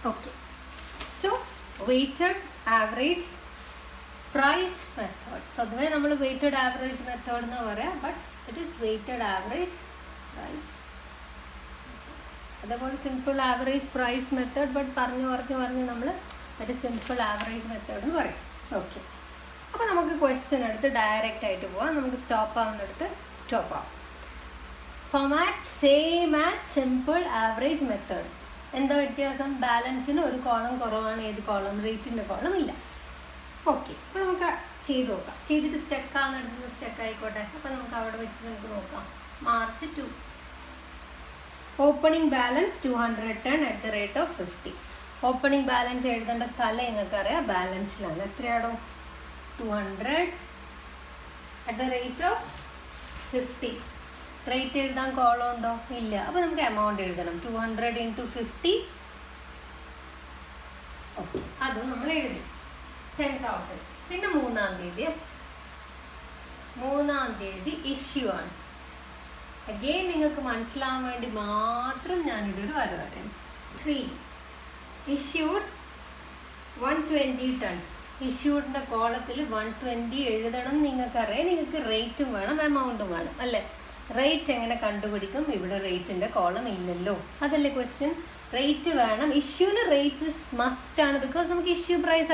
Okay. So, weighted average price method. So, the way we weighted average method, but it is weighted average price. That is simple average price method, but that is simple average method. Okay. Now, we question direct. We stop. Format same as simple average method. And the balance in a column, column, rate in a column. Okay. Now, we will check March 2. Opening balance 210 at the rate of 50. Opening balance is balance 200 at the rate of 50. Rate is the column. Amount 200 into 50. Okay. That's 10,000. Then the issue. Again, you can see 3. Issued 120 tons. Issued in the column 120 rate amount. Rate rate in the column. That's the question. Rate issue rate is must because we issue price.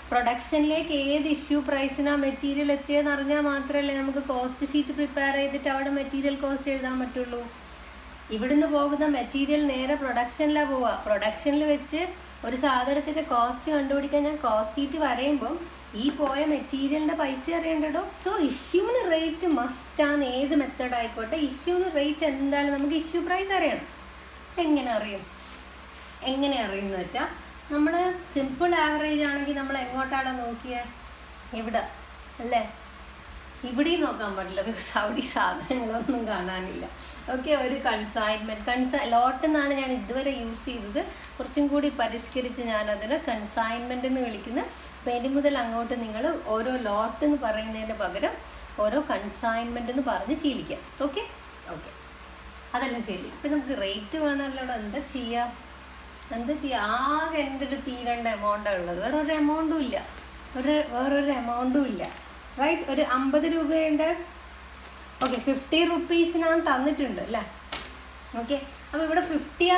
Production issue price material cost sheet prepare material cost. The material production production cost cost sheet this material so issue rate must method issue rate issue price simple average Saudi okay, consignment. Lot use consignment lot consignment okay? Okay. That's the rate amount. Right? Okay, 50 rupees is okay. Now, 50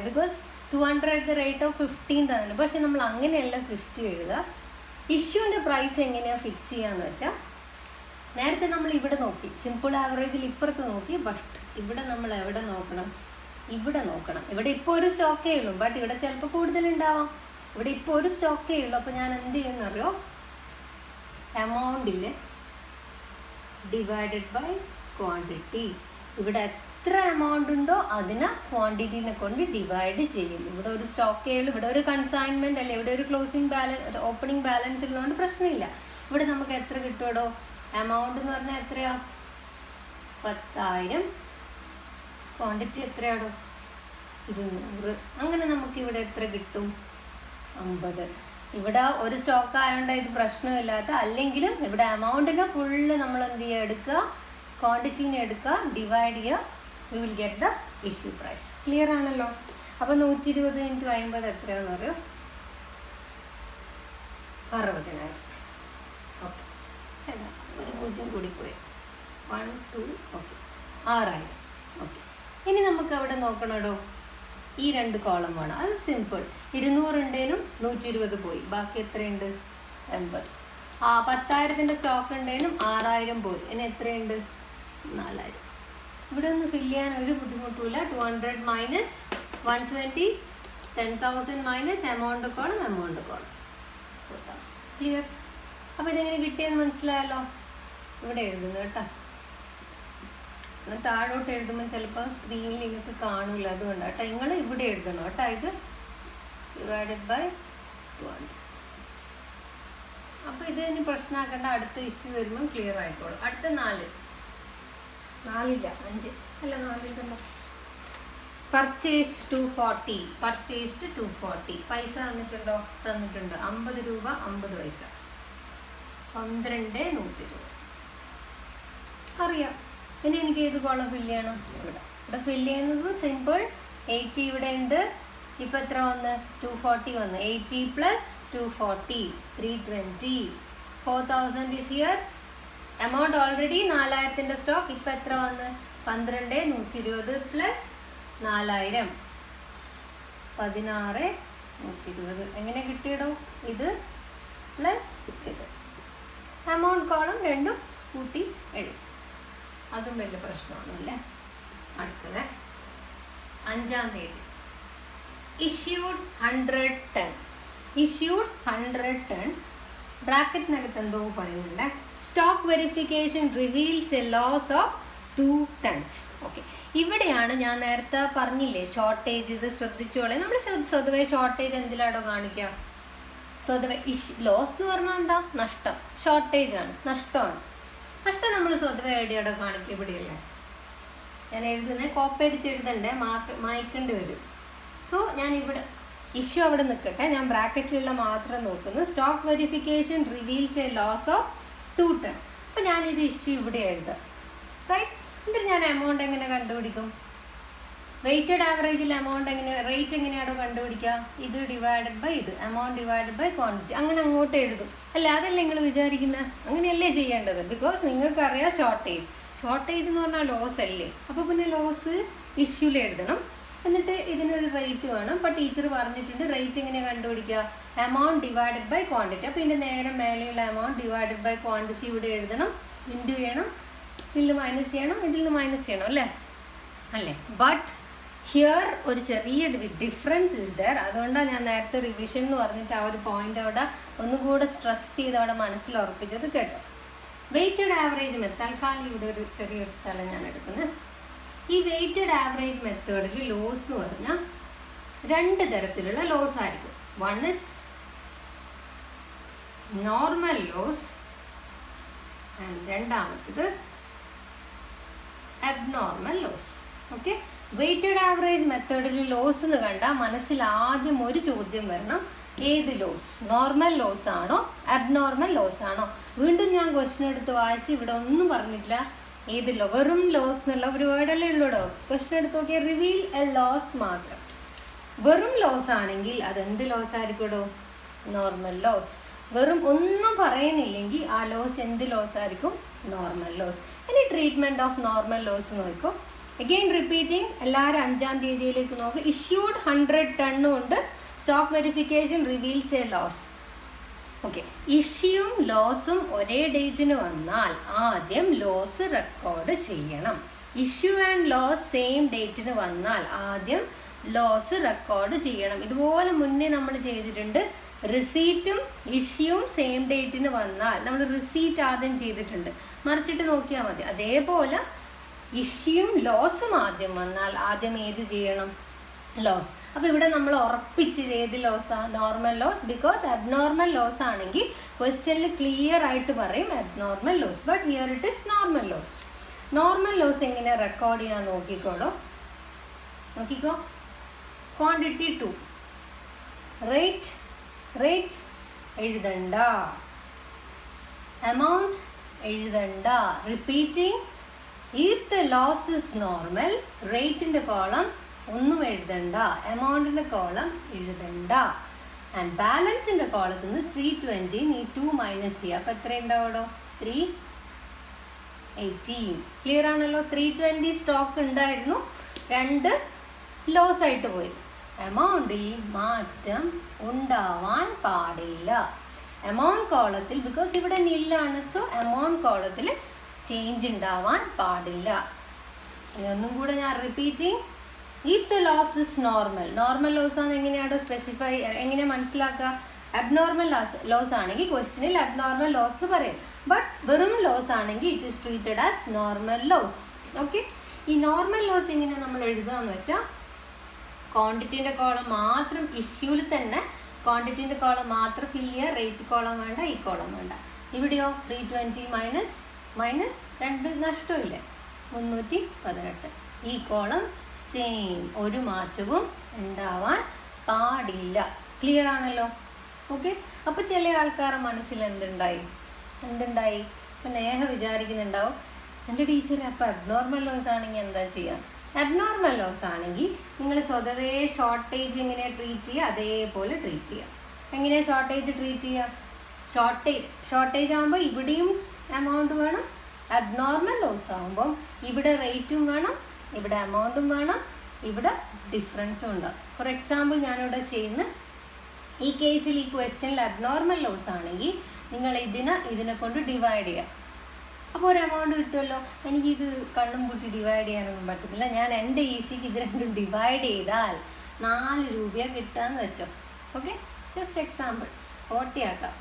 because 200 at the rate of 15. But we have 50. Issue price is fixed. Simple average but stock but stock amount divided by quantity. If you have amount, quantity divide stock, consignment, closing balance, opening balance. Amount quantity 200. ഇവിടെ ഒരു stock ആയതുകൊണ്ട് ഇത് പ്രശ്നമില്ലാത്ത അല്ലെങ്കിലും ഇവിടെ അമൗണ്ടിനെ full നമ്മൾ എന്ത് ചെയ്യുക എടുക്കുക ക്വാണ്ടിറ്റീനെ എടുക്കുക ഡിവൈഡ് ചെയ്യുക we will get the issue price clear ആണല്ലോ അപ്പോൾ 120 × 50 എത്രയാണെന്ന് അറിയോ 60,000 ഓക്കെ ശരി ഒരു 0 കൂടി പോയി 1 2 ഓക്കെ 6,000 ഓക്കെ ഇനി നമുക്ക് അവിടെ നോക്കണോ ഈ രണ്ട് കോളം വേണം അത് സിമ്പിൾ 200 ഉണ്ടേനും 120 പോയി ബാക്കി എത്രയുണ്ട് 80 ആ 10,000 സ്റ്റോക്ക് ഉണ്ടേനും 6,000 പോയി ഇനി എത്രയുണ്ട് 4,000 ഇവിടെ ഒന്ന് ഫില്ല് ചെയ്യാൻ ഒരു ബുദ്ധിമുട്ടുമില്ല 200 minus 120 10,000 minus amount column 4,000 clear അപ്പോൾ ഇതെങ്ങനെ കിട്ടിയെന്ന് മനസ്സിലായല്ലോ ഇവിടെ എഴുതുന്നു കേട്ടോ താഴോട്ട് എഴുതുമ്പോൾ ചിലപ്പോൾ സ്ക്രീനിൽ നിങ്ങൾക്ക് കാണില്ല അതുകൊണ്ട് കേട്ടോ നിങ്ങൾ ഇവിടെ എഴുതണം കേട്ടോ ഇത് ഡിവൈഡഡ് ബൈ 200 അപ്പോൾ ഇത് ഇനി പ്രശ്നമാക്കേണ്ട അടുത്ത ഇഷ്യൂ വരുമ്പോൾ ക്ലിയർ ആയിക്കോളും അടുത്ത 4 ഇല്ല 5 അല്ല 4 ഇല്ലല്ലോ പർച്ചേസ്ഡ് 240 പൈസ തന്നിട്ടുണ്ട് 50 രൂപ 50 പൈസ 12,120 അറിയാം ഇനി എനിക്ക് ഏത് കോളം ഫില്ല് ചെയ്യണം ഇവിടെ ഫില്ല് ചെയ്യുന്നത് സിമ്പിൾ 80 ഇവിടെ ഉണ്ട് ഇപ്പം എത്ര വന്ന് 240 വന്ന്. 80 + 240 320. 4000 is here. എമൗണ്ട് ഓൾറെഡി 4000ൻ്റെ സ്റ്റോക്ക്. ഇപ്പം എത്ര വന്ന് 12 120 + 4000 16 120. എങ്ങനെ കിട്ടിയിടോ? ഇത് പ്ലസ് ഇത്. എമൗണ്ട് കോളം രണ്ടും കൂട്ടി എഴുതും. അതും വലിയ പ്രശ്നമൊന്നുമില്ല. അടുത്തത് 5-ാം തീയതി ഇഷ്യൂഡ് 100 ടൺ. Issued 100 ton. ബ്രാക്കറ്റിനകത്ത് എന്തോ പറയുന്നുണ്ട്. Stock verification reveals a loss of 2 tons. Okay, ഇവിടെയാണ് ഞാൻ നേരത്തെ പറഞ്ഞില്ലേ ഷോർട്ടേജ്. ഇത് ശ്രദ്ധിച്ചോളെ. നമ്മൾ സ്വതവേ ഷോർട്ടേജ് എന്തിലാണോ കാണിക്കുക? സ്വതവേ ലോസ് എന്ന് പറഞ്ഞാൽ എന്താ? നഷ്ടം. ഷോർട്ടേജ് ആണ്, നഷ്ടമാണ്. നഷ്ടം നമ്മൾ സ്വതവേ എവിടെയാണോ കാണിക്കുക? ഇവിടെയല്ലേ. ഞാൻ എഴുതുന്നത് കോപ്പി അടിച്ച് എഴുതണ്ടേ, മായ്ക്കേണ്ടി വരും. സോ ഞാൻ ഇവിടെ ഇഷ്യൂ അവിടെ നിൽക്കട്ടെ. ഞാൻ ബ്രാക്കറ്റിലുള്ള മാത്രം നോക്കുന്നു. Stock verification reveals a loss of 2 ton. അപ്പോൾ ഞാനിത് ഇഷ്യൂ ഇവിടെ എഴുതാം. റൈറ്റ്. എന്നിട്ട് ഞാൻ എമൗണ്ട് എങ്ങനെ കണ്ടുപിടിക്കും? വെയ്റ്റഡ് ആവറേജിൽ എമൗണ്ട് റേറ്റ് എങ്ങനെയാണോ കണ്ടുപിടിക്കുക? ഇത് ഡിവൈഡഡ് ബൈ ഇത്, എമൗണ്ട് ഡിവൈഡഡ് ബൈ ക്വാണ്ടിറ്റി. അങ്ങനെ അങ്ങോട്ട് എഴുതും അല്ലേ? അതല്ലേ നിങ്ങൾ വിചാരിക്കുന്നത്? അങ്ങനെയല്ലേ ചെയ്യേണ്ടത്? ബിക്കോസ് നിങ്ങൾക്കറിയാം ഷോർട്ടേജ് എന്ന് പറഞ്ഞാൽ ലോസ് അല്ലേ. അപ്പോൾ പിന്നെ ലോസ് ഇഷ്യൂവിൽ എഴുതണം. എന്നിട്ട് ഇതിനൊരു റേറ്റ് വേണം. അപ്പോൾ ടീച്ചർ പറഞ്ഞിട്ടുണ്ട് റേറ്റ് എങ്ങനെ കണ്ടുപിടിക്കുക? Amount divided by quantity. അപ്പോൾ ഇതിൻ്റെ നേരെ മേലെയുള്ള എമൗണ്ട് ഡിവൈഡഡ് ബൈ ക്വാണ്ടിറ്റി ഇവിടെ എഴുതണം. ഇൻറ്റു ചെയ്യണം, ഇതിൽ നിന്ന് മൈനസ് ചെയ്യണം, ഇതിൽ നിന്ന് മൈനസ് ചെയ്യണം അല്ലേ? ബട്ട് ഹിയർ ഒരു ചെറിയ ഡിഫറൻസ് ഇസ് ദർ. അതുകൊണ്ടാണ് ഞാൻ നേരത്തെ റിവിഷൻ എന്ന് പറഞ്ഞിട്ട് ആ ഒരു പോയിന്റ് അവിടെ ഒന്നുകൂടെ സ്ട്രെസ് ചെയ്ത് അവിടെ മനസ്സിൽ ഉറപ്പിച്ചത് കേട്ടോ. വെയ്റ്റഡ് ആവറേജ് തൽക്കാലം ഇവിടെ ഒരു ചെറിയൊരു സ്ഥലം ഞാൻ എടുക്കുന്നത്. ഈ വെയ്റ്റഡ് ആവറേജ് മെത്തേഡിൽ ലോസ് എന്ന് പറഞ്ഞാൽ 2 തരത്തിലുള്ള ലോസ് ആയിരിക്കും. One is normal loss and രണ്ടാമത്തത് abnormal loss. Okay, weighted average മെത്തേഡിൽ ലോസ് എന്ന് കണ്ടാൽ മനസ്സിൽ ആദ്യം ഒരു ചോദ്യം വരണം. ഏത് ലോസ്? നോർമൽ ലോസ് ആണോ അബ്നോർമൽ ലോസ് ആണോ? വീണ്ടും ഞാൻ ക്വസ്റ്റ്യൻ എടുത്ത് വായിച്ച് ഇവിടെ ഒന്നും പറഞ്ഞിട്ടില്ല. ഏതില്ലോ? വെറും ലോസ് എന്നുള്ള ഒരു വേർഡല്ലേ ഉള്ളൂടോ. ക്വസ്റ്റ്യൻ എടുത്ത് നോക്കിയാൽ റിവീൽ എ ലോസ് മാത്രം. വെറും ലോസ് ആണെങ്കിൽ അതെന്ത് ലോസ് ആയിരിക്കുമോ? Normal loss. വെറും ഒന്നും പറയുന്നില്ലെങ്കിൽ ആ ലോസ് എന്ത് ലോസ് ആയിരിക്കും? Normal loss. ഇനി ട്രീറ്റ്മെൻറ്റ് ഓഫ് നോർമൽ ലോസ് നോക്കൂ. Again repeating. എല്ലാവരും 5-ാം തീയതിയിലേക്ക് നോക്കുക. ഇഷ്യൂഡ് 100 ടണ്ണും ഉണ്ട്. Stock verification reveals a loss. Okay, ഇഷ്യൂവും ലോസും ഒരേ ഡേറ്റിന് വന്നാൽ ആദ്യം ലോസ് റെക്കോർഡ് ചെയ്യണം. ഇഷ്യൂ ആൻഡ് ലോസ് സെയിം ഡേറ്റിന് വന്നാൽ ആദ്യം ലോസ് റെക്കോർഡ് ചെയ്യണം. ഇതുപോലെ മുന്നേ നമ്മൾ ചെയ്തിട്ടുണ്ട്. റിസീറ്റും ഇഷ്യൂവും സെയിം ഡേറ്റിന് വന്നാൽ നമ്മൾ റിസീറ്റ് ആദ്യം ചെയ്തിട്ടുണ്ട്. മറിച്ചിട്ട് നോക്കിയാൽ മതി. അതേപോലെ ഇഷ്യൂവും ലോസും ആദ്യം വന്നാൽ ആദ്യം ഏത് ചെയ്യണം? ലോസ്. അപ്പോൾ ഇവിടെ നമ്മൾ ഉറപ്പിച്ച് ഏത് ലോസാണ്? Normal loss. Because abnormal loss ആണെങ്കിൽ ക്വസ്റ്റ്യനിൽ ക്ലിയർ ആയിട്ട് പറയും abnormal loss. But here it is normal loss. Normal loss എങ്ങനെ റെക്കോർഡ് ചെയ്യാൻ നോക്കിക്കോ. ക്വാണ്ടിറ്റി 2. റേറ്റ് എഴുതണ്ട, എമൗണ്ട് എഴുതണ്ട. Repeating. If the loss is normal, റേറ്റിൻ്റെ കോളം ഒന്നും എഴുതണ്ട, എമൗണ്ടിൻ്റെ കോളം എഴുതണ്ട. ആൻഡ് ബാലൻസിൻ്റെ കോളത്തിൽ നിന്ന് 320 നീ 2 മൈനസ് ചെയ്യുക. അപ്പോൾ എത്ര ഉണ്ടാവുമോ? 318. ക്ലിയർ ആണല്ലോ? 320 സ്റ്റോക്ക് ഉണ്ടായിരുന്നു, 2 ലോസ് ആയിട്ട് പോയി. എമൗണ്ടിൽ മാറ്റം ഉണ്ടാവാൻ പാടില്ല. എമൗണ്ട് കോളത്തിൽ, ബിക്കോസ് ഇവിടെ നില്ലാണ്, സോ എമൗണ്ട് കോളത്തിൽ ചേഞ്ച് ഉണ്ടാവാൻ പാടില്ല. ഒന്നും കൂടെ ഞാൻ repeating. If the loss is normal, normal loss ആണ് എങ്ങനെയാണോ സ്പെസിഫൈ, എങ്ങനെ മനസ്സിലാക്കുക? അബ്നോർമൽ ലോസ് ആണെങ്കിൽ ക്വസ്റ്റ്യനിൽ അബ്നോർമൽ ലോസ് എന്ന് പറയും. ബട്ട് വെറും ലോസ് ആണെങ്കിൽ it is treated as normal loss. Okay, ഈ നോർമൽ ലോസ് എങ്ങനെ നമ്മൾ എഴുതുകയെന്ന് വെച്ചാൽ ക്വാണ്ടിറ്റീൻ്റെ കോളം മാത്രം, ഇഷ്യൂവിൽ തന്നെ ക്വാണ്ടിറ്റീൻ്റെ കോളം മാത്രം ഫില്ല് ചെയ്യുക. റേറ്റ് കോളം വേണ്ട, ഈ കോളം വേണ്ട. ഇവിടെയോ 320 മൈനസ് 2 നഷ്ടമില്ലേ, 318. ഈ കോളം സെയിം, ഒരു മാറ്റവും ഉണ്ടാവാൻ പാടില്ല. ക്ലിയർ ആണല്ലോ? ഓക്കെ. അപ്പോൾ ചില ആൾക്കാരുടെ മനസ്സിൽ എന്തുണ്ടായി? ഇപ്പം നേഹ വിചാരിക്കുന്നുണ്ടാവും, എൻ്റെ ടീച്ചർ അപ്പോൾ അബ്നോർമൽ ലോസ് ആണെങ്കിൽ എന്താ ചെയ്യുക? അബ്നോർമൽ ലോസ് ആണെങ്കിൽ നിങ്ങൾ സ്വതവേ ഷോർട്ടേജ് എങ്ങനെ ട്രീറ്റ് ചെയ്യുക, അതേപോലെ ട്രീറ്റ് ചെയ്യുക. എങ്ങനെയാണ് ഷോർട്ടേജ് ട്രീറ്റ് ചെയ്യുക? ഷോർട്ടേജ് ആകുമ്പോൾ ഇവിടെയും എമൗണ്ട് വേണം. അബ്നോർമൽ ലോസ് ആകുമ്പം ഇവിടെ റേറ്റും വേണം, ഇവിടെ എമൗണ്ടും വേണം, ഇവിടെ ഡിഫറൻസും ഉണ്ടാകും. ഫോർ എക്സാമ്പിൾ ഞാനിവിടെ ചെയ്യുന്ന ഈ കേസിൽ ഈ ക്വസ്റ്റ്യനിൽ അബ്നോർമൽ ലോസ് ആണെങ്കിൽ നിങ്ങൾ ഇതിനെ കൊണ്ട് ഡിവൈഡ് ചെയ്യുക. അപ്പോൾ ഒരു എമൗണ്ട് കിട്ടുമല്ലോ. എനിക്കിത് കണ്ണും പൂട്ടി ഡിവൈഡ് ചെയ്യാനൊന്നും പറ്റുന്നില്ല. ഞാൻ എൻ്റെ ഈസിക്ക് ഇത് രണ്ടും ഡിവൈഡ് ചെയ്താൽ 4 രൂപയാണ് കിട്ടുകയെന്ന് വെച്ചോ. ഓക്കെ, ജസ്റ്റ് എക്സാമ്പിൾ 40 ആക്കാം.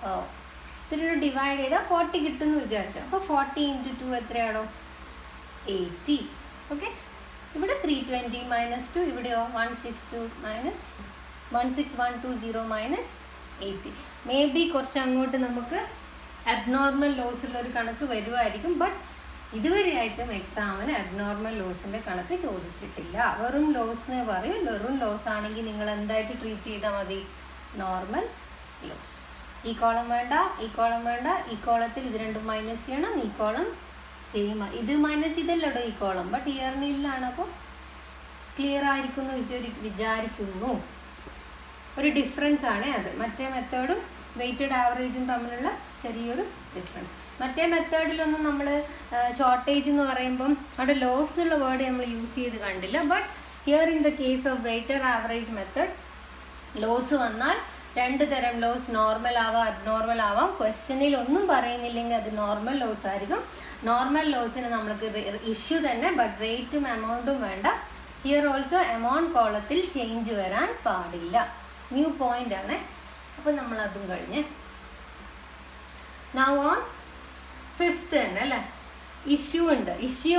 ഇതിനോട് ഡിവൈഡ് ചെയ്താൽ 40 കിട്ടുമെന്ന് വിചാരിച്ചോ. അപ്പോൾ 40 × 2 എത്രയാണോ? 80. ഓക്കെ, ഇവിടെ 320 - 2, ഇവിടെയോ 16120 - 80. മേ ബി കുറച്ച് അങ്ങോട്ട് നമുക്ക് അബ്നോർമൽ ലോസിലൊരു കണക്ക് വരുമായിരിക്കും. ബട്ട് ഇതുവരെയായിട്ടും എക്സാമിന് അബ്നോർമൽ ലോസിൻ്റെ കണക്ക് ചോദിച്ചിട്ടില്ല. വെറും ലോസിനെ പറയും. വെറും ലോസ് ആണെങ്കിൽ നിങ്ങൾ എന്തായിട്ട് ട്രീറ്റ് ചെയ്താൽ മതി? Normal loss. ഈ കോളം വേണ്ട, ഈ കോളം വേണ്ട, ഈ കോളത്തിൽ ഇത് രണ്ടും മൈനസ് ചെയ്യണം, ഈ കോളം സെയിം. ഇത് മൈനസ് ഇതല്ലോ ഈ കോളം, ബട്ട് ഇയർനിലാണ്. അപ്പോൾ ക്ലിയർ ആയിരിക്കും എന്ന് വിചാരിക്കുന്നു. ഒരു ഡിഫറൻസ് ആണ് അത്. മറ്റേ മെത്തേഡും വെയ്റ്റഡ് ആവറേജും തമ്മിലുള്ള ചെറിയൊരു ഡിഫറൻസ്. മറ്റേ മെത്തേഡിലൊന്നും നമ്മൾ ഷോർട്ടേജ് എന്ന് പറയുമ്പം അവിടെ ലോസ് എന്നുള്ള വേർഡ് നമ്മൾ യൂസ് ചെയ്ത് കണ്ടില്ല. But here in the case of weighted average method loss വന്നാൽ 2 തരം ലോസ്, നോർമൽ ആവാം, അബ്നോർമൽ ആവാം. ക്വസ്റ്റ്യനിൽ ഒന്നും പറയുന്നില്ലെങ്കിൽ അത് നോർമൽ ലോസ് ആയിരിക്കും. നോർമൽ ലോസിന് നമ്മൾക്ക് ഇഷ്യൂ തന്നെ, ബട്ട് റേറ്റും എമൗണ്ടും വേണ്ട. ഹിയർ ഓൾസോ എമൗണ്ട് കോളത്തിൽ ചേഞ്ച് വരാൻ പാടില്ല. ന്യൂ പോയിന്റ് ആണ്. അപ്പോൾ നമ്മൾ അതും കഴിഞ്ഞ് നൗ ഓൺ 5th തന്നെ അല്ലേ, ഇഷ്യൂ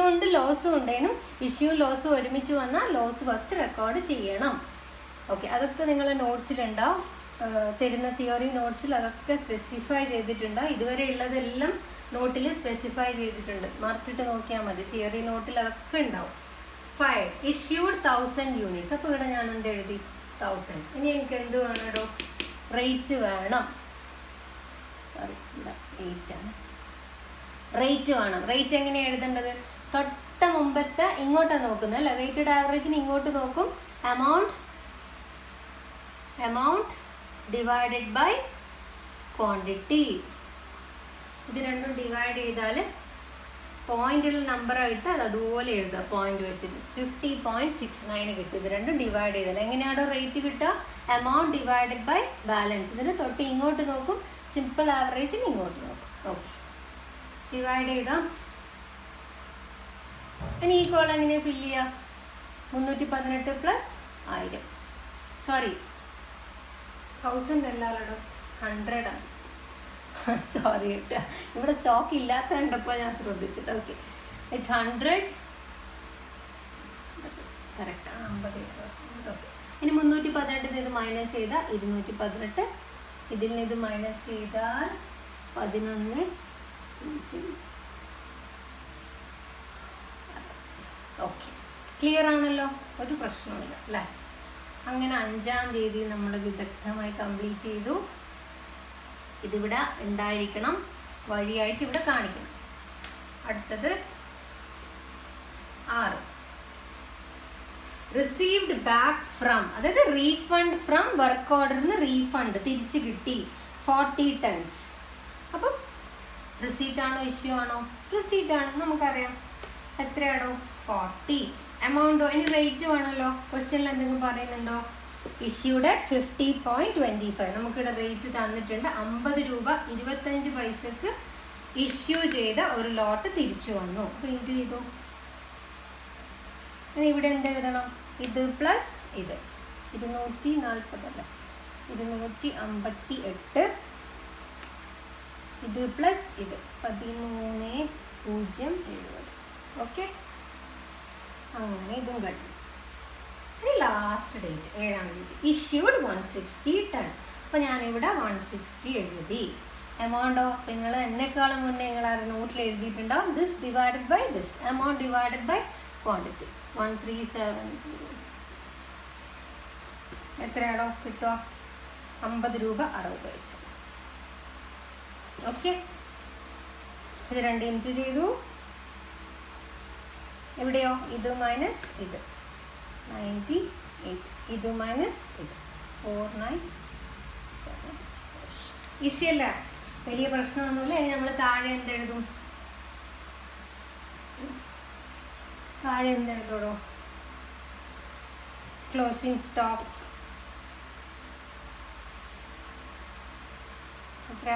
ഉണ്ട്, ലോസും ഉണ്ടേനും. ഇഷ്യൂ ലോസും ഒരുമിച്ച് വന്നാൽ ലോസ് ഫസ്റ്റ് റെക്കോർഡ് ചെയ്യണം. ഓക്കെ, അതൊക്കെ നിങ്ങളുടെ നോട്ട്സിലുണ്ടാവും. തരുന്ന തിയറി നോട്ട്സിൽ അതൊക്കെ സ്പെസിഫൈ ചെയ്തിട്ടുണ്ടാവും. ഇതുവരെ ഉള്ളതെല്ലാം നോട്ടിൽ സ്പെസിഫൈ ചെയ്തിട്ടുണ്ട്. മറിച്ചിട്ട് നോക്കിയാൽ മതി. തിയറി നോട്ടിൽ അതൊക്കെ ഉണ്ടാവും. 5 issued 1000 യൂണിറ്റ്സ്. അപ്പോൾ ഇവിടെ ഞാൻ എന്ത് എഴുതി? 1000. ഇനി എനിക്ക് എന്ത് വേണോ? റേറ്റ് വേണം. സോറി, ഇവിടെ 8 ആണ്. റേറ്റ് വേണം. റേറ്റ് എങ്ങനെയാണ് എഴുതേണ്ടത്? തൊട്ട മുമ്പത്തെ ഇങ്ങോട്ടാണ് നോക്കുന്നത് അല്ലേ? വെയ്റ്റഡ് ആവറേജിന് ഇങ്ങോട്ട് നോക്കും. Amount divided by quantity. ഇത് രണ്ടും ഡിവൈഡ് ചെയ്താൽ പോയിന്റുള്ള നമ്പറായിട്ട് അത് അതുപോലെ എഴുതുക. പോയിന്റ് വെച്ചിട്ട് 50.69 കിട്ടും. ഇത് രണ്ടും ഡിവൈഡ് ചെയ്താൽ എങ്ങനെയാണോ റേറ്റ് കിട്ടുക? Amount divided by balance. ഇതിന് തൊട്ട് ഇങ്ങോട്ട് നോക്കും. സിമ്പിൾ ആവറേജിന് ഇങ്ങോട്ട് നോക്കും. ഓക്കെ, ഡിവൈഡ് ചെയ്താൽ ഇനി ഈ കോളം എങ്ങനെയാണ് ഫില്ല് ചെയ്യുക? 318 + 1000. സോറി, 1000 അല്ലാലോ, 100 ആണ്. സോറി കേട്ടോ, ഇവിടെ സ്റ്റോക്ക് ഇല്ലാത്ത കണ്ടപ്പോൾ ഞാൻ ശ്രദ്ധിച്ചത്. Okay, it's 100. കറക്റ്റാണ്, 50. ഓക്കെ, ഇനി 318 ഇത് മൈനസ് ചെയ്താൽ 218. ഇതിൽ നിന്ന് ഇത് മൈനസ് ചെയ്താൽ 11. ഓക്കെ, ക്ലിയർ ആണല്ലോ, ഒരു പ്രശ്നമില്ല അല്ലേ? അങ്ങനെ 5-ാം തീയതി നമ്മൾ വിദഗ്ധമായി കംപ്ലീറ്റ് ചെയ്തു. ഇതിവിടെ ഉണ്ടായിരിക്കണം, വഴിയായിട്ട് ഇവിടെ കാണിക്കണം. അടുത്തത് 6 റിസീവ്ഡ് ബാക്ക് ഫ്രം, അതായത് റീഫണ്ട് ഫ്രം വർക്ക് ഓർഡറിന് റീഫണ്ട് തിരിച്ച് കിട്ടി 40 tons. അപ്പം റിസീറ്റ് ആണോ ഇഷ്യൂ ആണോ? റിസീറ്റ് ആണ്, നമുക്കറിയാം. എത്രയാണോ? 40. എമൗണ്ടോ? ഇനി റേറ്റ് വേണമല്ലോ. ക്വസ്റ്റ്യനിൽ എന്തെങ്കിലും പറയുന്നുണ്ടോ? Issued at 50.25. നമുക്കിവിടെ റേറ്റ് തന്നിട്ടുണ്ട്. 50 രൂപ 25 പൈസക്ക് ഇഷ്യൂ ചെയ്ത ഒരു ലോട്ട് തിരിച്ചു വന്നു. അപ്പോൾ ഇൻറ്റു ചെയ്തു. ഇനി ഇവിടെ എന്തെഴുതണം? ഇത് പ്ലസ് ഇത് 240 അല്ല, 258. ഇത് പ്ലസ് ഇത് 13,070. ഓക്കെ, അങ്ങനെ ഇതും കഴിഞ്ഞു. ഇനി ലാസ്റ്റ് ഡേറ്റ് 7-ാം തീയതി. Issued 160 ton. അപ്പോൾ ഞാനിവിടെ 160 എഴുതി. എമൗണ്ടോ? നിങ്ങൾ എന്നെക്കാളും മുന്നേ നിങ്ങൾ ആ നോട്ടിൽ എഴുതിയിട്ടുണ്ടാവും. This divided by this, amount divided by quantity. 1370. എത്രയാണോ കിട്ടുക? 50 രൂപ 60 പൈസ. ഓക്കെ, ഇത് 2 ഇൻറ്റു ചെയ്തു. എവിടെയോ ഇത് മൈനസ് ഇത് 98, ഇത് മൈനസ് ഇത് 497. ഈസി അല്ല, വലിയ പ്രശ്നമൊന്നുമില്ല. ഇനി നമ്മൾ താഴെ എന്തെഴുതും? താഴെ എന്തെഴുതോടോ? ക്ലോസിംഗ് സ്റ്റോക്ക് എത്ര?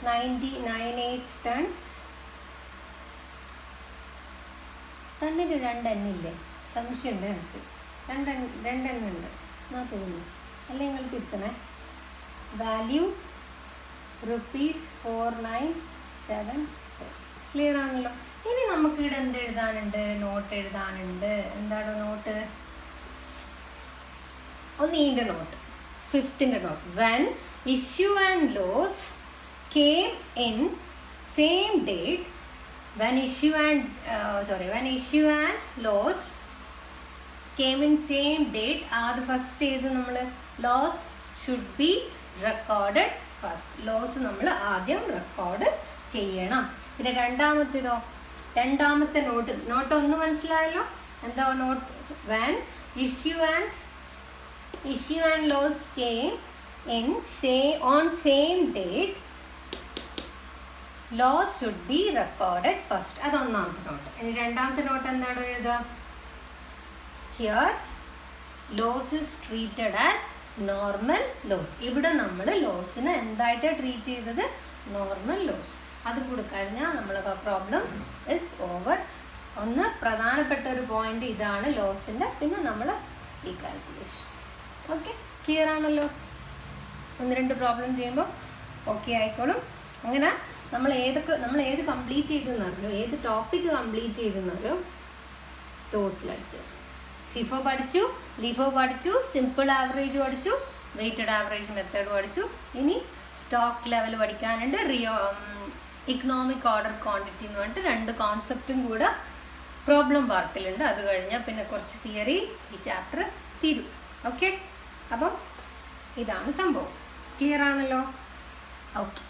98 ടൺസ്. ടണ്ണിന് 2 എണ്ണില്ലേ? സംശയമുണ്ട് എനിക്ക്. 2 എണ്ണുണ്ട് എന്നാ തോന്നുന്നു, അല്ലെങ്കിൽ നിങ്ങൾ തിരുത്തണേ. വാല്യൂ ₹4974. ക്ലിയർ ആണല്ലോ. ഇനി നമുക്കിവിടെ എന്ത് എഴുതാനുണ്ട്? നോട്ട് എഴുതാനുണ്ട്. എന്താണോ നോട്ട്? ഒന്ന് ഈൻ്റെ note, 5th note. When issue and loss came in same date, when issue and loss came in same date, അത് ഫസ്റ്റ് ചെയ്ത് നമ്മൾ loss should be recorded first. Loss നമ്മൾ ആദ്യം റെക്കോർഡ് ചെയ്യണം. പിന്നെ രണ്ടാമത്തേതോ? രണ്ടാമത്തെ നോട്ട് ഒന്ന് മനസ്സിലായല്ലോ. എന്താ note? when issue and loss came in on same date, loss should be recorded first. അത് ഒന്നാമത്തെ നോട്ട്. ഇനി രണ്ടാമത്തെ നോട്ട് എന്താണ് എഴുതുക? Here loss is treated as normal loss. ഇവിടെ നമ്മൾ ലോസിന് എന്തായിട്ടാണ് ട്രീറ്റ് ചെയ്തത്? Normal loss. അത് കൊടുക്കഴിഞ്ഞാൽ നമ്മളെ പ്രോബ്ലം ഇസ് ഓവർ. ഒന്ന് പ്രധാനപ്പെട്ട ഒരു പോയിന്റ് ഇതാണ് ലോസിൻ്റെ. പിന്നെ നമ്മൾ ഈ കാൽക്കുലേഷൻ. ഓക്കെ, ക്ലിയർ ആണല്ലോ? 1-2 പ്രോബ്ലം ചെയ്യുമ്പോൾ ഓക്കെ ആയിക്കോളും. അങ്ങനെ നമ്മൾ ഏത് കംപ്ലീറ്റ് ചെയ്തെന്നറിയോ? ഏത് ടോപ്പിക് കംപ്ലീറ്റ് ചെയ്തെന്നറിയോ? Stores ledger. ഫിഫോ പഠിച്ചു, ലിഫോ പഠിച്ചു, സിമ്പിൾ ആവറേജ് പഠിച്ചു, വെയ്റ്റഡ് ആവറേജ് മെത്തേഡ് പഠിച്ചു. ഇനി സ്റ്റോക്ക് ലെവൽ പഠിക്കാനുണ്ട്. ഇക്കണോമിക് ഓർഡർ ക്വാണ്ടിറ്റി എന്ന് പറഞ്ഞിട്ട് 2 കോൺസെപ്റ്റും കൂടെ പ്രോബ്ലം പാർട്ടിലുണ്ട്. അത് കഴിഞ്ഞാൽ പിന്നെ കുറച്ച് തിയറി, ഈ ചാപ്റ്റർ തീരും. ഓക്കെ, അപ്പം ഇതാണ് സംഭവം. ക്ലിയർ ആണല്ലോ? ഓക്കെ.